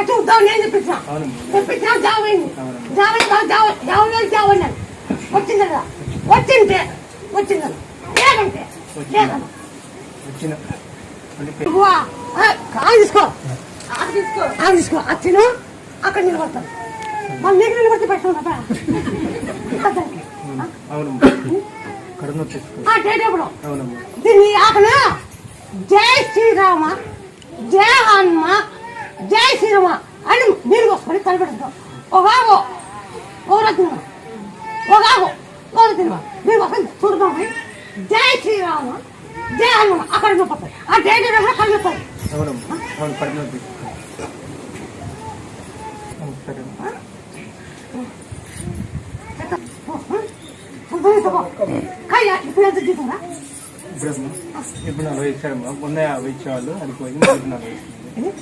చూద్దాం నేను చెప్పించిన జావైంది వచ్చింది కదా వచ్చింటే ఏమంటే తీసుకో వచ్చిన అక్కడ నిలబడతాను మళ్ళీ నీకు నిలబడితే పెట్టుకున్నా దీన్ని ఆకన జై శ్రీరామ జై హనుమ జై శ్రీరామ అని నీళ్ళు పోసుకొని కలిపెడతాం ఒగాగో ఓర తినమా ఒగాగో ఓర తినమా నీళ్ళు పోసుకొని చూడదాం జై శ్రీరామ జై హనుమ అక్కడ పోతాయి ఆ డేట్ కూడా కలిపెడతాయి ఇప్పుడు ఎంత జీతంగా ఇప్పుడు 40 ఇచ్చారమ్మా మొన్న 50 ఇచ్చేవాళ్ళు అది పోయి 40 ఇస్తుంది